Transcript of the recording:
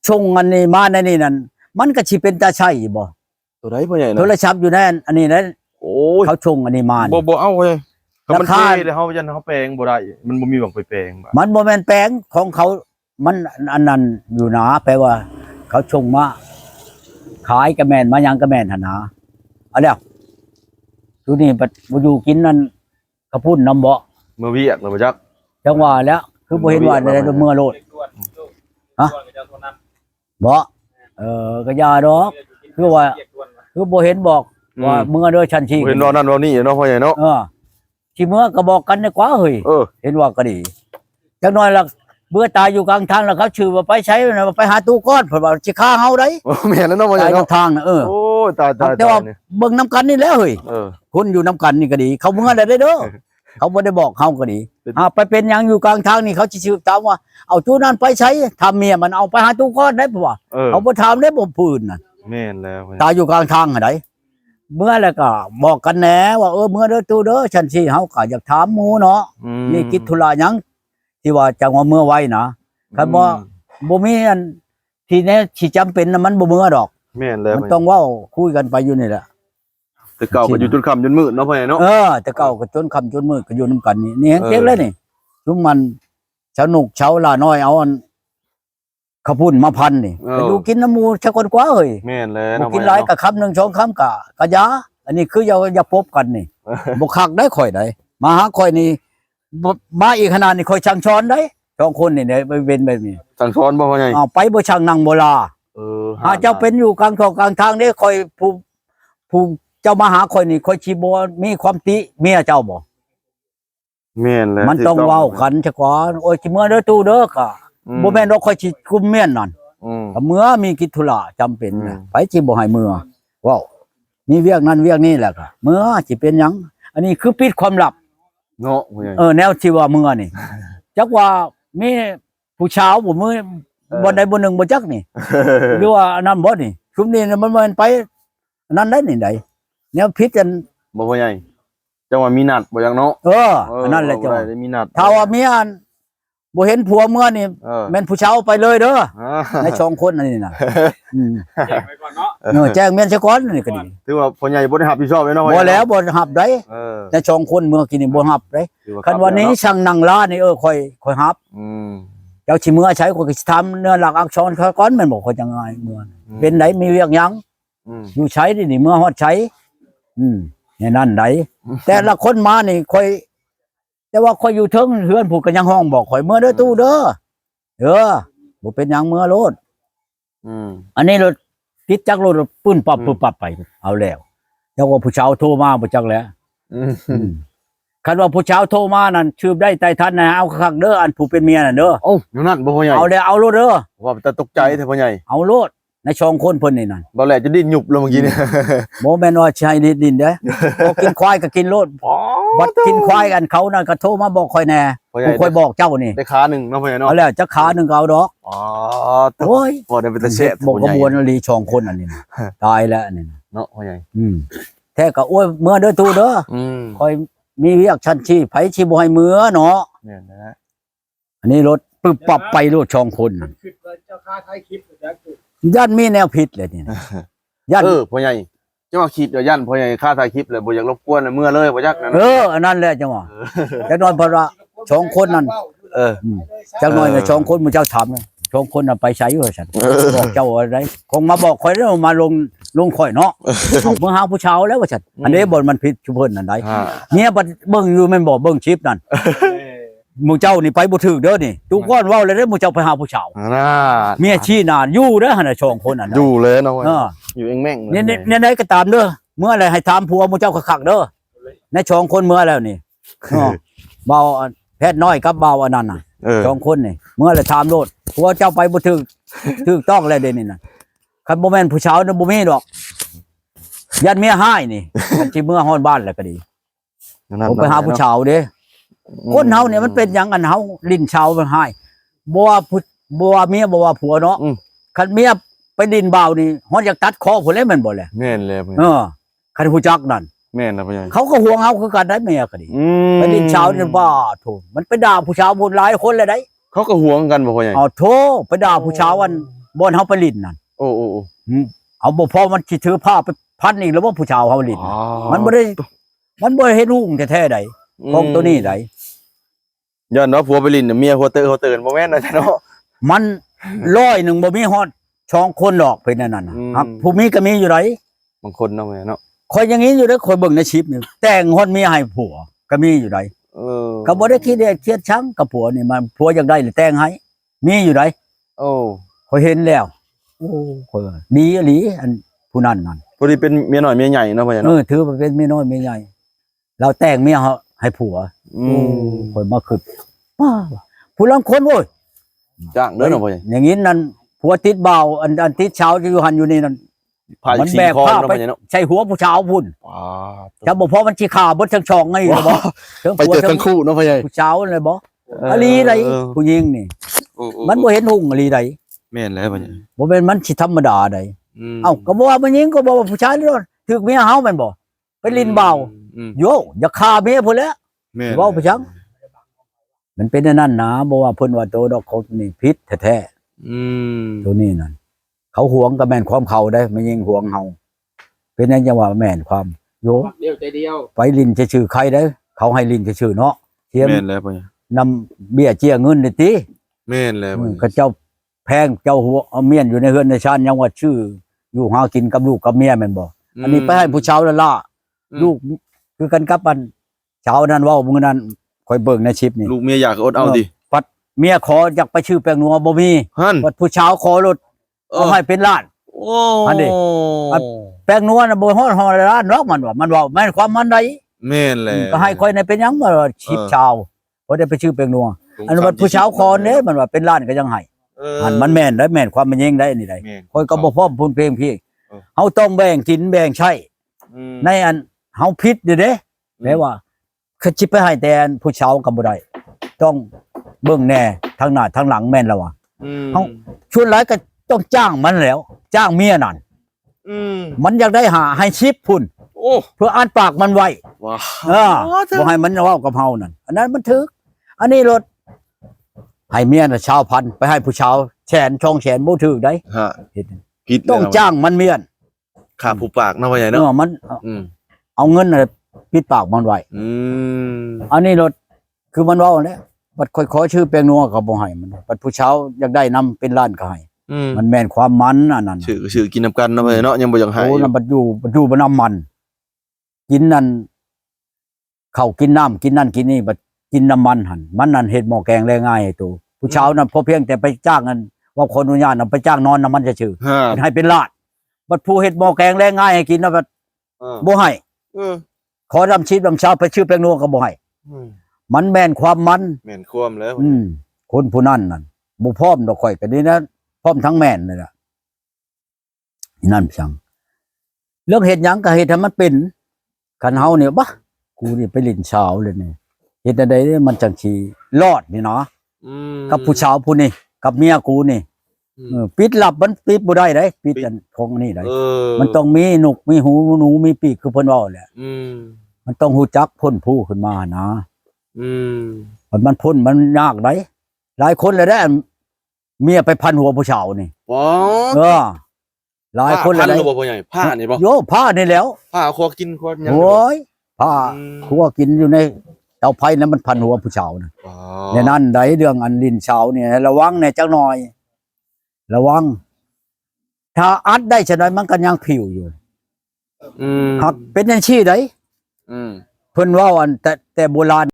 ชงอันนี้มาในนี่นั่นมันก็สิเป็นตาใช่บ่ ตัวไหนพ่อใหญ่ โท นะ รศัพท์อยู่นั่นอันนี้นะ โอ้ย เขาชงอันนี้มา บ่เอาเว้ยถ้ามัน ราคา เท่เลยเฮายันเฮาแปลงบ่ได้มันบ่มีหวังไปแปลงบ่ มันบ่แม่นแปลงของเขามันอันนั้นอยู่นะแปลว่า เขาชงมาขายกระแมนมายังกระแมนหั่นนะอันเดียวดูนี่บ่อยู่กินนั่นกระพุ่นน้ำบ่ เมื่อเวียกแล้วบ่จัก จังว่าแล้วคือบ่เห็นว่าได้เมื่อโลดฮะบ่ก็อย่าดอกคือว่าคือบ่เห็นบอกว่าเมื่อเด้อชั้นชี้ เห็นว่านั่นว่านี่เนาะพ่อใหญ่เนาะ ที่เมื่อก็บอกกันดีกว่าเฮ้ยเห็นว่าก็ดีจักหน่อยละเบื่อตายอยู่กลางทางแล้วเขาชื่อว่าไปใช้ไปหาตู้ก้อนเพิ่นว่าสิฆ่าเฮาได้ แม่นแล้วเนาะพ่อให ตา ญ่ ยกลา เนาะ งทางน่ะโอ้ยตาย แต่ว่าเบิ่งน้ำกันนี่แหล้วเฮ้ยคนอยู่น้ำกันนี่ก็ดี เขาเมื่อได้เด้อเขาบ่ได้บอกเฮาก็ดีไปเป็นหยังอยู่กลางทางนี่เขาสิชื่อถามว่าเอาตู้นั้นไปใช้ทำเมียมันเอาไปหาตู้ก้อนได้บ่ว่าเขาบ่ถามได้บ่พื้นน่ะ แม่นแล้ว ตายอยู่กลางทางหั่นไดเมื่อแล้วก็บอกกันแหน่ว่าเมื่อเด้อตู้เด้อฉันสิเฮาก็อยากถามหมู่เนาะนี่กิจธุระหยังที่ว่าจังว่าเมื่อไว้นะคันบ่มีอันที่แน่ที่จำเป็นน่ะมันบ่เมื่อดอก แม่นแล้ว มันต้องเว้าคุยกันไปอยู่นี่แหละ แต่เก่าก็อยู่จนค่ำจนมืดเนาะพ่อใหญ่เนาะ แต่เก่าก็จนค่ำจนมืดก็อยู่นำกันนี่เห็นเจ๊งเลยนี่ทุกมันสนุกเช้าลาน้อยเอาอันข้าวปุ้นมาพันนี่ไปดูกินน้ำหมูชะคนกว่าเอ้ย แม่นแล้ว กินหลายกับคำหนึ่งสองคำกะยาอันนี้คืออย่าพบกันนี่ บ่คักได้ข่อยได้มาหาข่อยนี่มาอีกขนาดนี่ข่อยช่างช้อนได้สองคนนี่เนี่ยไปเป็นแบบนี้ สั่งสอนบ่พ่อใหญ่ ไปบ่ช่างนั่งบ่ลาหาเจ้าเป็นอยู่กลางทางนี่ข่อยผู้เจ้ามาหาข่อยนี่ข่อยสิบ่มีความติเมียเจ้าบ่ แม่นแล้ว มันต้องเว้ากันซะก่อนโอ้ยสิเมื่อเด้อตู้เด้อก็บ่แม่นดอกข่อยสิกุมเมียนนั่นเมื่อมีกิจธุระจำเป็นไปสิบ่ให้เมื่อว้าวมีเวียกนั้นเวียกนี้แหละก็เมื่อสิเป็นหยังอันนี้คือปิดความลับ เนาะพ่อใหญ่ แนวที่ว่าเมื่อนี่จักว่ามีผู้ชาวบ่มือบ่ใดบ่หนึ่งบ่จักนี่หรือว่าอันนั้นบ่นี่ชุมนี้มันไปอันนั้นได้นี่ใดแนวผิดกัน บ่พ่อใหญ่จังว่ามีนัดบ่จังเนาะ อันนั้นแหละจ้ะ ได้มีนัด ถ้าว่าเมียบ่เห็นผัวเมื่อนี่แม่นผู้ชาวไปเลยเด้อในช่องคนอันนี้น่ะแจ้งไว้ก่อนเนาะ แจ้งเมียนซะก่อนนี่ก็ดี ถือว่าพ่อใหญ่บ่ได้รับผิดชอบเลยเนาะ บ่แล้วบ่หับได้ในช่องคนเมื่อกี้นี่บ่หับได้คันวันนี้ช่างนั่งลานี่ค่อยหับเจ้าสิเมื่อใช้ข่อยก็สิทำเนื้อหลักอักษรก่อนแม่นบ่ค่อยจังไงเมื่อเป็นไดมีเวียกหยังอยู่ใช้นี่เมื่อฮอดใช้นี่นั่นไดแต่ละคนมานี่ค่อยแต่ว่าค่อยอยู่เทิงเฮือนผู้ก็ยังห้องบอกข่อยเมื่อเด้อตู้เด้อบ่เป็นหยังเมื่อโลดอันนี้รถติดจักรรถปื้นปับไปเอาแล้วจักว่าผู้ชาวโทรมาบ่จักแล้วคันว่าผู้ชาวโทรมานั่นชื่อได้ใต้ทันนะเอาคักเด้ออันผู้เป็นเมียน่ะเด้อโอ้อยู่นั่นบ่พ่อใหญ่ เอาแล้วเอาโลดเด้อ ว่าแต่ตกใจแท้พ่อใหญ่ เอาโลดในช่องคนเพิ่นนี่นั่น บ่แลจะดิ้นหยุบแล้วเมื่อกี้นี่ บ่แม่นว่าใช่ดินเด้อกินควายก็กินโลดบัดกินควายกันเขานั่นก็โทรมาบอกข่อยแน่ผู้ข่อยบอกเจ้านี่ ได้ขาหนึ่งเนาะพ่อใหญ่เนาะ เอาแล้วจักขานึงก็เอาดอก โอ้ย พอได้เป็นตะเสะ บอกกระบวนลีช่องคนอันนี้ตายแล้วอันนี้ เนาะพ่อใหญ่ แท้ก็โอ้ยเมื่อเด้อตู้เด้อข่อยมีเวียกชั้นชี้ไผสิบ่ให้เมื่อเนาะ เนี่ยนะ อันนี้รถปึ๊บปับไปโลดช่องคนนั่น คือเจ้าค่าท้ายคลิปแล้วจุ ย่านมีแนวผิดเลยนี่ย่าน พ่อใหญ่จังว่าคิดเดี๋ยวยันพ่อใหญ่ค่าถ่ายคลิปเลยบ่อยากรบกวนเมื่อเลยบ่จักนั่น อันนั้นแหละจังหวะจักหน่อยเพราะว่าช่องคนนั่นจักหน่อยก็ช่องคนมื้อเจ้าถามเลยช่องคนน่ะไปใช้อยู่ซั่นบอกเจ้าอะไรคงมาบอกข่อยแล้วมาลงข่อยเนาะเอาเมื่อหาผู้ชาวแล้วว่าซั่นอันนี้บ่มันผิดชุเพิ่นนั่นได้เนี่ยบัดเบิ่งอยู่แม่นบ่เบิ่งคลิปนั่นหมู่เจ้านี่ไปบ่ถึกเด้อนี่ทุกคนเว้าเลยเด้อหมู่เจ้าไปหาผู้ชาวเมียชี้หน้าอยู่เด้อหั่นน่ะช่องคนนั่น อยู่เลยเนาะอยู่เองแม่ง เนี่ยได้ก็ตามเด้อเมื่อไรให้ถามผัวหมู่เจ้าคักๆเด้อในช่องคนเมื่อแล้วนี่เบาแพทย์น้อยกับเบาอันนั้นน่ะช่องคนนี่เมื่อไรถามโลดผัวเจ้าไปบ่ถึกต้องแล้วเด้นี่น่ะคันบ่แม่นผู้ชาวน่ะบ่มีดอกยันเมียหายนี่สิเมื่อฮอดบ้านแล้วก็ดีผมไปหาผู้ชาวเด้คนเฮาเนี่ยมันเป็นหยังอันเฮาลิ้นชาวมันหายบ่ว่าเมียบ่ว่าผัวเนาะคันเมียไปดินบ่าวนี่ฮอดอยากตัดคอพุ่นแล้วแม่นบ่แหละ แม่นเลยคันฮู้จักนั่น แม่นแล้วพ่อใหญ่ เขาก็ห่วงเฮาคือกันได้เมียก็ดีไปดินชาวนี่บ้าโถมันไปด่าผู้ชาวบ่หลายคนเลยได้ เขาก็ห่วงกันบ่พ่อใหญ่ โถไปด่าผู้ชาวอัน บ่อนเฮาไปลิ้นนั่น โอ้โอ้โอ้ เอาบ่พอมันสิถือผ้าไปพันอีกแล้วว่าผู้ชาวเฮาลิ้น อ๋อ มันบ่ได้เฮ็ดหุ่งแท้ๆใดของตัวนี้ใด ย้อนว่าผัวไปลินน่ะเมียหัวเตือนบ่แม่นนะจ๊ะเนาะ มัน100บ่มีฮอด2คนหรอกเป็นนั่นน่ะ อืม ครับผู้มีก็มีอยู่ได บางคนเนาะแม่เนาะ คอยอย่างนี้อยู่เด้อคอยเบิ่งในชิปนี่แต่งฮอดเมียให้ผัวก็มีอยู่ได เออ ก็บ่ได้คิดเด็ดเครียดชังกับผัวนี่มันผัวอยากได้หรือแต่งให้มีอยู่ได โอ้ คอยเห็นแล้วโอ้คอยว่าดีอีหลีอันผู้นั้นนั่น พอดีเป็นเมียน้อยเมียใหญ่เนาะพ่อใหญ่เนาะ ถือว่าเป็นเมียน้อยเมียใหญ่เราแต่งเมียให้ผัว อืม คอยมาคือป้าผู้ลางคนโว้ย จ้างเด้อเนาะพ่อใหญ่ อย่างนี้นั่นผัวติดบ่าวอันติดเช้าที่อยู่หันอยู่นี่นั่น ผ่า มัน สี แบก คอ ผ้า เนาะ ไป พ่อใหญ่เนาะ ใส่หัวผู้ชาวพุ่น ว้า จะบอกเพราะมันสิขาเบิดทั้งช่องไงบ่ทั้ง ไป ผัว เจอทั้งคู่เนาะพ่อใหญ่ ผู้ชาวเลยบ่อลีใดผู้หญิงนี่ โอ้โอ้ มันบ่เห็นหุ่งอลีใด แม่นแล้วพ่อใหญ่ บ่เป็นมันสิธรรมดาใด ม เอ้าก็บ่ว่ามันหญิงก็บ่ว่าผู้ชายนี่โดนถึกเมียเฮาแม่นบ่ไปลินเบา อืม โยอย่าฆ่าเมียพุ่นแหล้ว แม่น เว้าไปจังมันเป็นอันนั้นนะบ่ว่าเพิ่นว่าโตดอกเขานี่ผิดแท้ อืม ๆตัวนี้นั่นเขาหวงก็แม่นความเขาได้มันยิงหวงเฮาเป็นอันจังว่าแม่นความโย เดียวใจเดียว ไปลินชื่อใครได้เขาให้ลินชื่อเนาะเทียม แม่นแล้วพ่อใหญ่ นำเบี้ยเจี้ยเงินนี่ติ แม่นแล้วพ่อใหญ่ ก็เจ้าแพงเจ้าหัวเอาเมียนอยู่ในเฮือนในชานยังว่าชื่อ อยู่หากินกับลูกกับเมียแม่นบ่อันนี้ไปให้ผู้ชาวละล่ะลูกคือกันกับอันชาวนั้นเว้ามื้อนั้นค่อยเบิ่งในชิปนี่ ลูกเมียอยากอดเอาดิ ปัดเมียขออยากไปชื่อแปลงนัวบ่มี หั่น ปัดผู้ชาวขอรถเอาให้เป็นล้าน โอ้ อันนี้ แปลงนัวน่ะบ่ฮอดล้านหรอกมันว่ามันเว้าแม่นความมันใด แม่นแล้ว ก็ให้ค่อยในเป็นหยังว่าชิปชาวบ่ได้ไปชื่อแปลงนัวอันว่าผู้ชาวขอเด้มันว่าเป็นล้านก็ยังให้ เออ อันมันแม่นได้แม่นความมันยิงได้นี่ได้ แม่น คอยก็บ่พร้อมพูนเพลงพี่ เออ เฮาต้องแบ่งกินแบ่งใช้ อืม ในอันเฮาผิดเด้เด้แปลว่าคือสิไปให้แต่อันผู้ชาวก็บ่ได้ต้องเบิ่งแน่ทางหน้าทางหลังแม่นแล้วว่ะ อืม เอ้า ชวนหลายก็ต้องจ้างมันแล้ว จ้างเมียนั่น อืม มันอยากได้หาให้ชิปพุ่น โอ้ เพื่ออ่านปากมันไว้ ว้า เออบ่ให้มันเว้ากับเฮานั่นอันนั้นมันถึกอันนี้รถให้เมียน่ะชาวพันไปให้ผู้ชาวแสนช่องแสนบ่ถึกได้ ฮะ เฮ็ด ผิด ต้องจ้างมันเมียน ขาผู้ปากเนาะพ่อใหญ่ เอ เนาะ อมัน อืม เอาเงินน่ะปิดปากมันไว้ อืม อันนี้รถคือมันเว่าเนี่ยบัดค่อยขอชื่อแปลงนัวก็บ่ให้มันบัดผู้เช้าอยากได้นำเป็นล้านก็ให้ อืม มันแม่นความมันอันนั้น ชื่อกินน้ำกันเนาะพ่อใหญ่เนาะยังบ่อยากให้ โอ้นั่นบัดอยู่บ่นำมัน กินนั่นข้าวกินน้ำกินนั่นกินนี่บัดกินน้ำมันหั่นมันนั่นเฮ็ดหม้อแกงแลง่ายไอ้ตัวผู้เช้านั่นพอเพียงแต่ไปจ้างกันว่าคนอนุญาตนำไปจ้างนอนน้ำมันซื่อ ฮะ ๆให้เป็นล้านบัดผู้เฮ็ดหม้อแกงแลง่ายให้กินน่ะบัด เออ บ่ให้ เออ ขอดำชีพดำเช้าไปชื่อแปลงนัวก็บ่ให้ อืม มันแม่นความมัน แม่นความแล้ว คนผู้นั้นนั่นบุพร้อมดอกข่อยก็ดีนะพร้อมทั้งแม่นเลยล่ะนั่นเพียงเรื่องเฮ็ดหยังก็เฮ็ดให้มันเป็นคันเฮาเนี่ยบะกูนี่ไปลิ้นชาวเลยนี่เฮ็ดได้เนี่ยมันจังสิรอดนี่เนาะ อืม กับผู้ชาวผู้นี่กับเมียกูนี่ อืม ปิดลับมันปิดบ่ได้เด้ปิดอันของนี่ได้ เออ มันต้องมีหนุกมีหูหนูมีปีกคือเพิ่นเว้าแหละ อืม มันต้องฮู้จักพ้นผู้ขึ้นมานะ อืม มันพ้นมันยากได้หลายคนเลยได้เมียไปพันหัวผู้ชาวนี่ ว้า เออหลายคนเลย ผ้า ได้ พับ่พ่อใหญ่ผ้านี่บ่ โยผ้านี่แล้ว ผ้าคอกินคอหยัง โอ้ยผ้า อืม ครัวกินอยู่ในเตาไฟนั้นมันพันหัวผู้ชาวนะ ว้า ในนั้นใดเรื่องอันลินชาวเนี่ยระวังเนี่ยจักหน่อย ระวัง ถ้าอัดได้ฉะนั้นมันก็ยังผิวอยู่ อืม หากเป็นอย่างชี้ได อืม เพิ่นว่าอันแต่โบราณ